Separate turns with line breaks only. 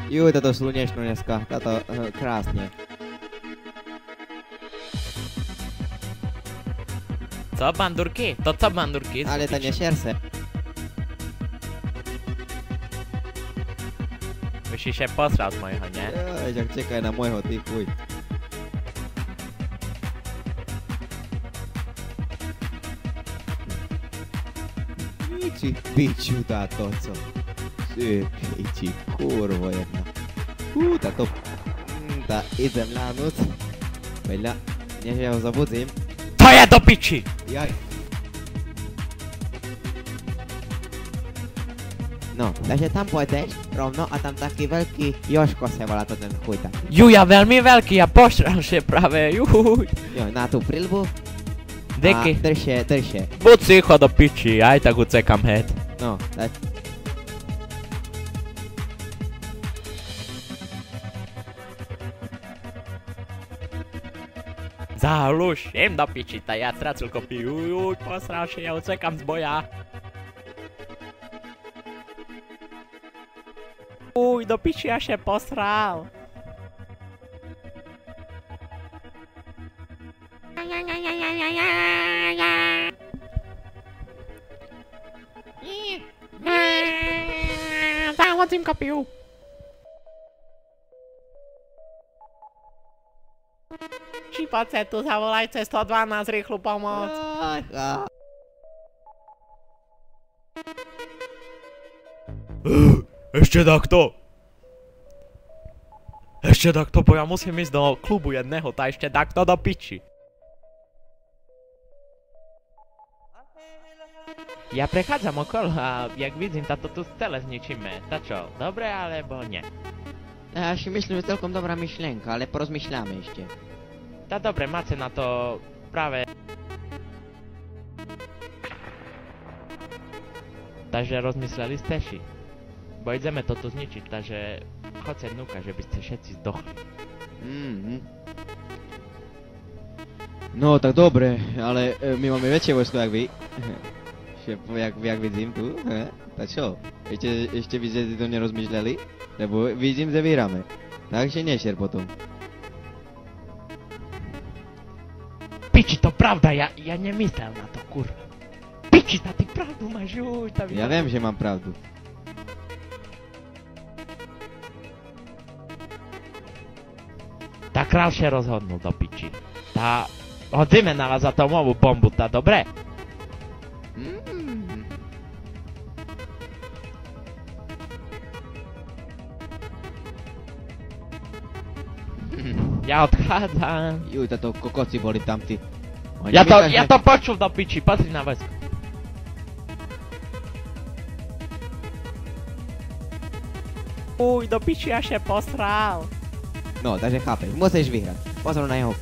Juj, toto slunečno dneska, táto krásne.
Co, bandurky? To co, bandurky?
Ale to nešer se.
Myslíš, že posral z mojho, ne?
Joj, tak čekaj na môjho, ty fuj. Piči, piču táto, co? Ty piči, kurvo jedna. Táto... Tá, idem lánuc. Veľa, než ja ho zabudzím.
To je do piči!
Jaj. No, takže tam pôjdeš rovno a tam taký veľký Jožko sa volá to ten chuj taký.
Juja, veľmi veľký a pošral še práve, juj.
Jo, na tú prilbu.
Deky.
A drže.
Buď ticho do piči, aj tak ucekam head.
No, tak.
Zahluš, jem do piči, ta ja stracil kopy, juj, posral še, ja ucekam z boja. Uj, do piči ja še posral. Zahodím kopiu. Poďte tu, zavolajte 112, rýchlu pomoc. Ešte takto. Ešte takto, bo ja musím ísť do klubu jedného, tá ešte takto do piči. Ja prechádzam okolo a jak vidím, táto tu celé zničíme. Tá čo, dobre alebo nie?
Ja si myslím, že celkom dobrá myšlienka, ale porozmýšľame ešte.
Tá dobre, máte na to práve... Takže rozmysleli ste si. Bo ideme to tu zničiť, takže chodce dnúka, že by ste všetci zdochli.
No tak dobre, ale my máme väčšie vojsko jak vy. Jak vidím tu, tak čo? Ešte by ste to nerozmýšľali? Lebo vidím, že vyhráme. Takže nešer potom.
Piči, to pravda, ja nemyslel na to, kurva. Piči, ty pravdu máš, juj, tá
Ja viem, že mám pravdu.
Tá král še rozhodnul do piči. Tá... Hodíme na vás atomovú bombu, tá dobre? Ja odchádzam.
Juj, táto kokoci boli tam tí.
Ja to počul do piči, pozri na vojsko. Uj, do piči ja še posral.
No, takže chápeš, musíš vyhrať. Pozor na jeho